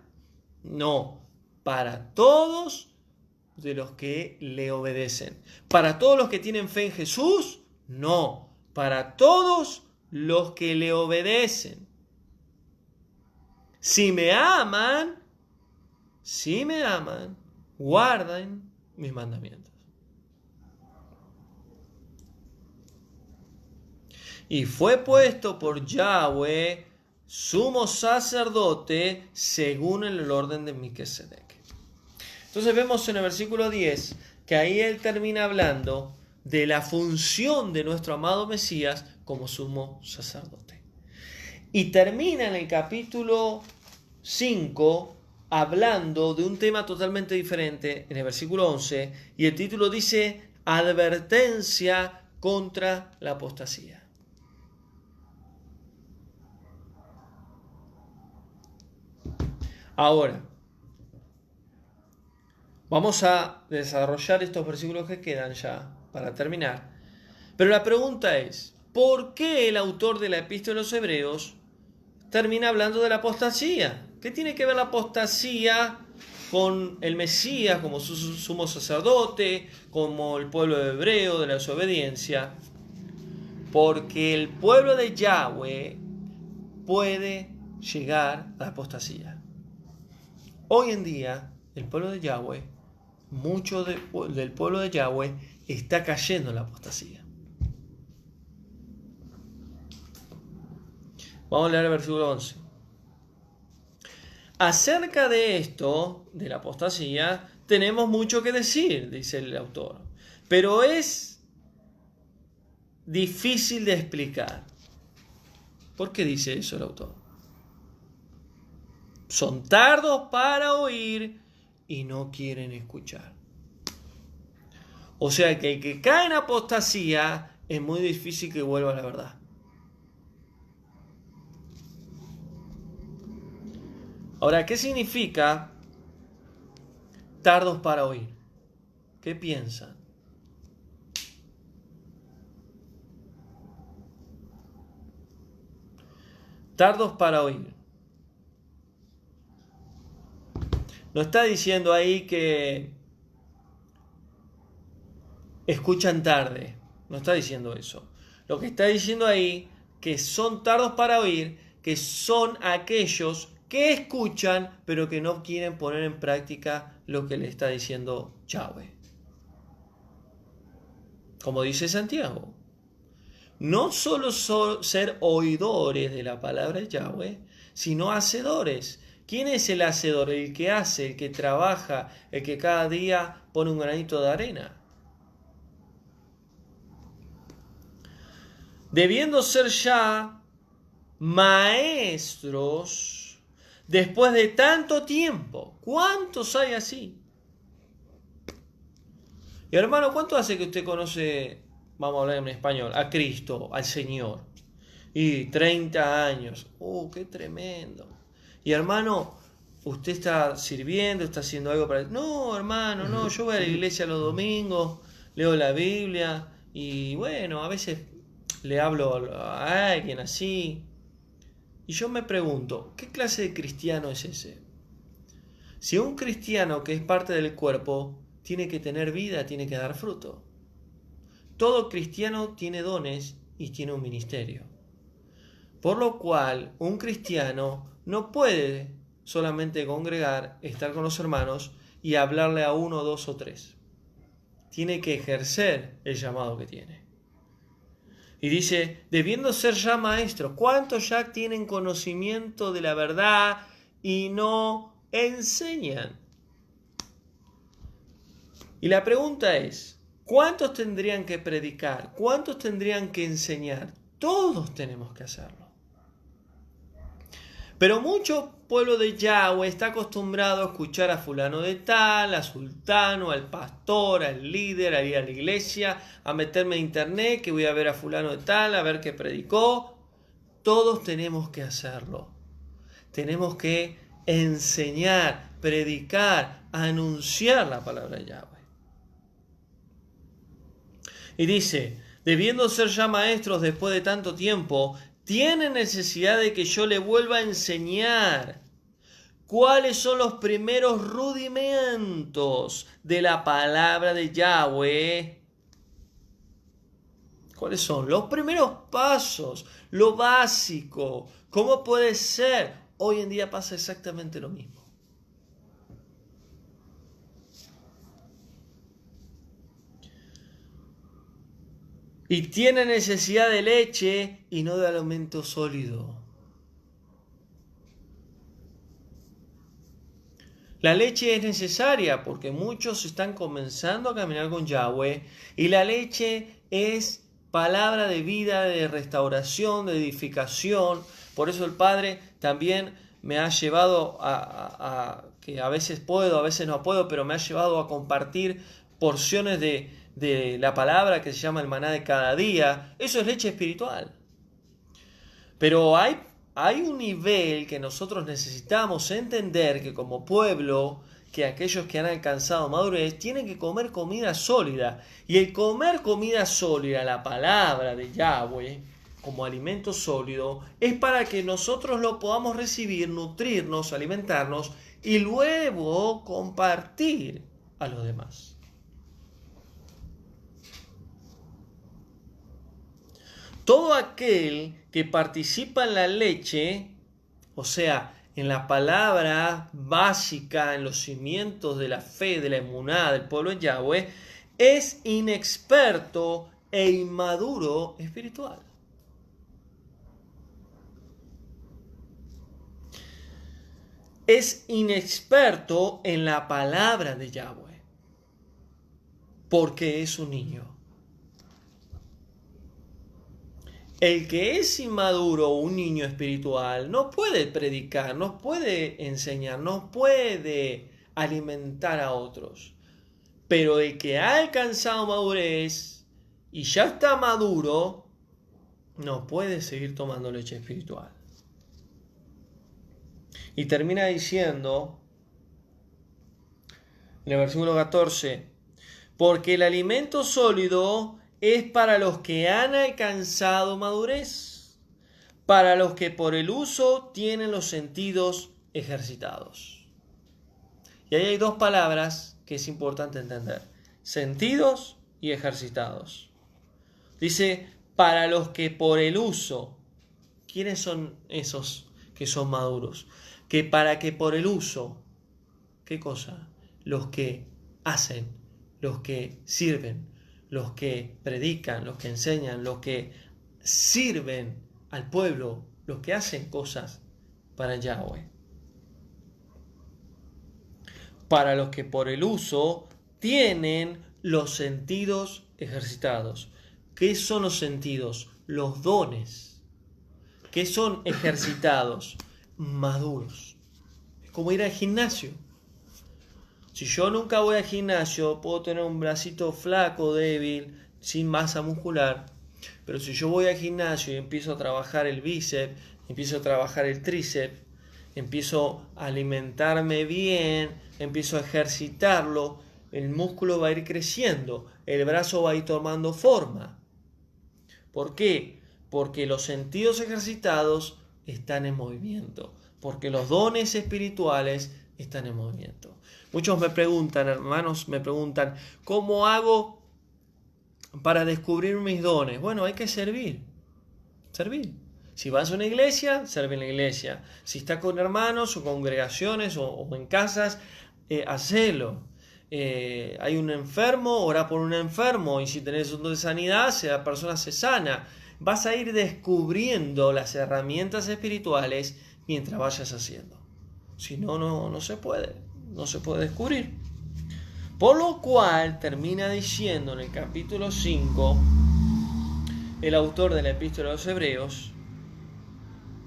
No, para todos de los que le obedecen. ¿Para todos los que tienen fe en Jesús? No, para todos los que le obedecen. Si me aman, guarden mis mandamientos. Y fue puesto por Yahweh sumo sacerdote según el orden de Melquisedec. Entonces vemos en el versículo 10 que ahí él termina hablando de la función de nuestro amado Mesías como sumo sacerdote. Y termina en el capítulo 5 hablando de un tema totalmente diferente en el versículo 11, y el título dice advertencia contra la apostasía. Ahora, vamos a desarrollar estos versículos que quedan ya para terminar. Pero la pregunta es, ¿por qué el autor de la Epístola a los Hebreos termina hablando de la apostasía? ¿Qué tiene que ver la apostasía con el Mesías como su sumo sacerdote, como el pueblo hebreo de la desobediencia? Porque el pueblo de Yahweh puede llegar a la apostasía. Hoy en día, el pueblo de Yahweh, mucho del pueblo de Yahweh está cayendo en la apostasía. Vamos a leer el versículo 11. Acerca de esto, de la apostasía, tenemos mucho que decir, dice el autor. Pero es difícil de explicar. ¿Por qué dice eso el autor? Son tardos para oír y no quieren escuchar. O sea que el que cae en apostasía es muy difícil que vuelva a la verdad. Ahora, ¿qué significa tardos para oír? ¿Qué piensan? Tardos para oír. No está diciendo ahí que escuchan tarde. No está diciendo eso. Lo que está diciendo ahí que son tardos para oír, que son aquellos que escuchan, pero que no quieren poner en práctica lo que le está diciendo Yahweh. Como dice Santiago, no solo ser oidores de la palabra de Yahweh, sino hacedores. ¿Quién es el hacedor? El que hace, el que trabaja, el que cada día pone un granito de arena. Debiendo ser ya maestros después de tanto tiempo. ¿Cuántos hay así? Y hermano, ¿cuánto hace que usted conoce, vamos a hablar en español, a Cristo, al Señor? Y 30 años. ¡Oh, qué tremendo! Y hermano, usted está sirviendo, está haciendo algo para... No, hermano, no, yo voy a la iglesia los domingos, leo la Biblia y bueno, a veces le hablo a alguien así. Y yo me pregunto, ¿qué clase de cristiano es ese? Si un cristiano que es parte del cuerpo tiene que tener vida, tiene que dar fruto. Todo cristiano tiene dones y tiene un ministerio. Por lo cual, un cristiano no puede solamente congregar, estar con los hermanos y hablarle a uno, dos o tres. Tiene que ejercer el llamado que tiene. Y dice, debiendo ser ya maestros, ¿cuántos ya tienen conocimiento de la verdad y no enseñan? Y la pregunta es, ¿cuántos tendrían que predicar? ¿Cuántos tendrían que enseñar? Todos tenemos que hacerlo. Pero mucho pueblo de Yahweh está acostumbrado a escuchar a fulano de tal, a sultano, al pastor, al líder, a ir a la iglesia, a meterme en internet, que voy a ver a fulano de tal, a ver qué predicó. Todos tenemos que hacerlo. Tenemos que enseñar, predicar, anunciar la palabra de Yahweh. Y dice, debiendo ser ya maestros después de tanto tiempo, tiene necesidad de que yo le vuelva a enseñar cuáles son los primeros rudimentos de la palabra de Yahweh. ¿Cuáles son? Los primeros pasos, lo básico. ¿Cómo puede ser? Hoy en día pasa exactamente lo mismo. Y tiene necesidad de leche y no de alimento sólido. La leche es necesaria porque muchos están comenzando a caminar con Yahweh y la leche es palabra de vida, de restauración, de edificación. Por eso el Padre también me ha llevado que a veces puedo, a veces no puedo, pero me ha llevado a compartir porciones de la palabra que se llama el maná de cada día. Eso es leche espiritual. Pero hay un nivel que nosotros necesitamos entender que como pueblo, que aquellos que han alcanzado madurez tienen que comer comida sólida. Y el comer comida sólida, la palabra de Yahweh, como alimento sólido, es para que nosotros lo podamos recibir, nutrirnos, alimentarnos y luego compartir a los demás. Todo aquel que participa en la leche, o sea, en la palabra básica, en los cimientos de la fe, de la emuná, del pueblo de Yahweh, es inexperto e inmaduro espiritual. Es inexperto en la palabra de Yahweh, porque es un niño. El que es inmaduro o un niño espiritual no puede predicar, no puede enseñar, no puede alimentar a otros. Pero el que ha alcanzado madurez y ya está maduro, no puede seguir tomando leche espiritual. Y termina diciendo, en el versículo 14, porque el alimento sólido es para los que han alcanzado madurez, para los que por el uso tienen los sentidos ejercitados. Y ahí hay dos palabras que es importante entender: sentidos y ejercitados. Dice, para los que por el uso. ¿Quiénes son esos que son maduros? Que para que por el uso, ¿qué cosa? Los que hacen, los que sirven, los que predican, los que enseñan, los que sirven al pueblo, los que hacen cosas para Yahweh. Para los que por el uso tienen los sentidos ejercitados. ¿Qué son los sentidos? Los dones. ¿Qué son ejercitados? Maduros. Es como ir al gimnasio. Si yo nunca voy al gimnasio, puedo tener un bracito flaco, débil, sin masa muscular. Pero si yo voy al gimnasio y empiezo a trabajar el bíceps, empiezo a trabajar el tríceps, empiezo a alimentarme bien, empiezo a ejercitarlo, el músculo va a ir creciendo, el brazo va a ir tomando forma. ¿Por qué? Porque los sentidos ejercitados están en movimiento, porque los dones espirituales están en movimiento. Muchos me preguntan, hermanos, ¿cómo hago para descubrir mis dones? Bueno, hay que servir. Si vas a una iglesia, serve en la iglesia. Si estás con hermanos o congregaciones o en casas, hacelo. Hay un enfermo, ora por un enfermo, y si tenés un don de sanidad, si la persona se sana. Vas a ir descubriendo las herramientas espirituales mientras vayas haciendo. Si no, no se puede descubrir. Por lo cual termina diciendo en el capítulo 5 el autor de la Epístola a los Hebreos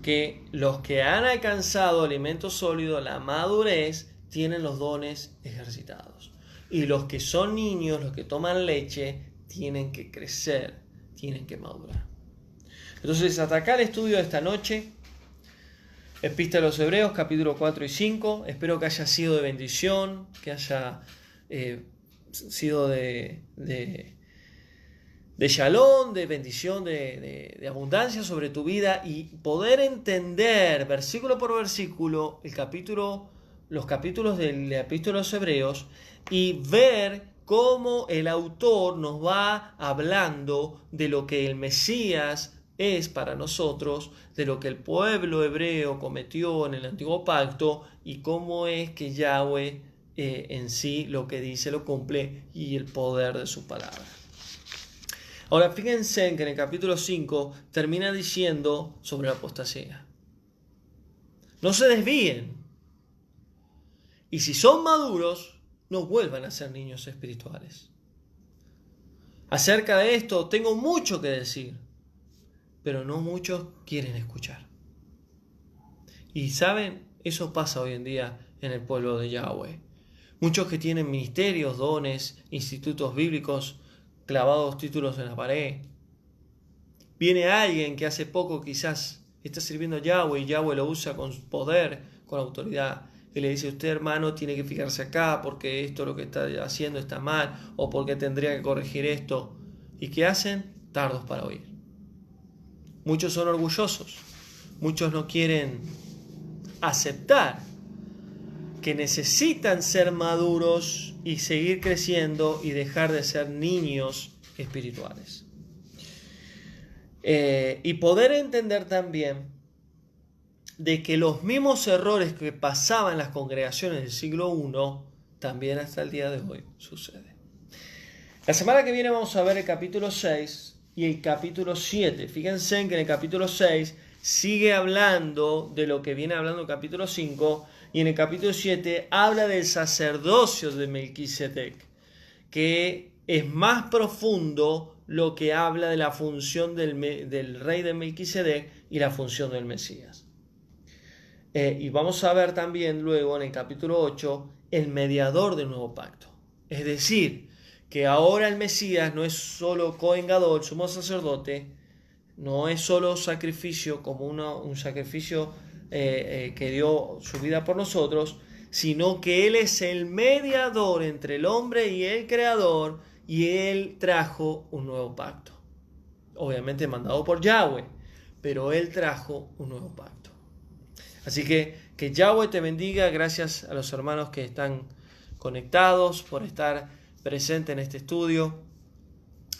que los que han alcanzado alimento sólido, la madurez, tienen los dones ejercitados. Y los que son niños, los que toman leche, tienen que crecer, tienen que madurar. Entonces, hasta acá el estudio de esta noche. Epístola a los Hebreos, capítulo 4 y 5. Espero que haya sido de bendición, que haya sido de shalom, de bendición, de abundancia sobre tu vida, y poder entender versículo por versículo los capítulos de la Epístola a los Hebreos y ver cómo el autor nos va hablando de lo que el Mesías es para nosotros, de lo que el pueblo hebreo cometió en el Antiguo Pacto y cómo es que Yahweh en sí lo que dice lo cumple y el poder de su palabra. Ahora fíjense que en el capítulo 5 termina diciendo sobre la apostasía. No se desvíen. Y si son maduros, no vuelvan a ser niños espirituales. Acerca de esto tengo mucho que decir, pero no muchos quieren escuchar. Y saben, eso pasa hoy en día en el pueblo de Yahweh. Muchos que tienen ministerios, dones, institutos bíblicos, clavados títulos en la pared. Viene alguien que hace poco quizás está sirviendo a Yahweh y Yahweh lo usa con poder, con autoridad. Y le dice, usted hermano tiene que fijarse acá porque esto lo que está haciendo está mal o porque tendría que corregir esto. ¿Y qué hacen? Tardos para oír. Muchos son orgullosos. Muchos no quieren aceptar que necesitan ser maduros y seguir creciendo y dejar de ser niños espirituales. Y poder entender también de que los mismos errores que pasaban en las congregaciones del siglo I también hasta el día de hoy sucede. La semana que viene vamos a ver el capítulo 6 y el capítulo 7. Fíjense que en el capítulo 6 sigue hablando de lo que viene hablando el capítulo 5 y en el capítulo 7 habla del sacerdocio de Melquisedec, que es más profundo lo que habla de la función del rey de Melquisedec y la función del Mesías. Y vamos a ver también luego en el capítulo 8 el mediador del nuevo pacto. Es decir, que ahora el Mesías no es solo Cohen Gadol, sumo sacerdote, no es solo sacrificio como un sacrificio que dio su vida por nosotros, sino que Él es el mediador entre el hombre y el Creador, y Él trajo un nuevo pacto. Obviamente mandado por Yahweh, pero Él trajo un nuevo pacto. Así que Yahweh te bendiga. Gracias a los hermanos que están conectados por estar presentes en este estudio.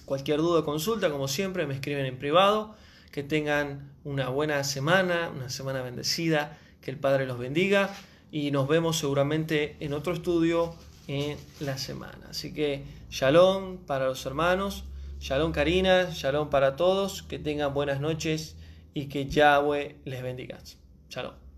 Cualquier duda o consulta, como siempre, me escriben en privado. Que tengan una buena semana, una semana bendecida. Que el Padre los bendiga. Y nos vemos seguramente en otro estudio en la semana. Así que shalom para los hermanos. Shalom Karina. Shalom para todos. Que tengan buenas noches y que Yahweh les bendiga. Shalom.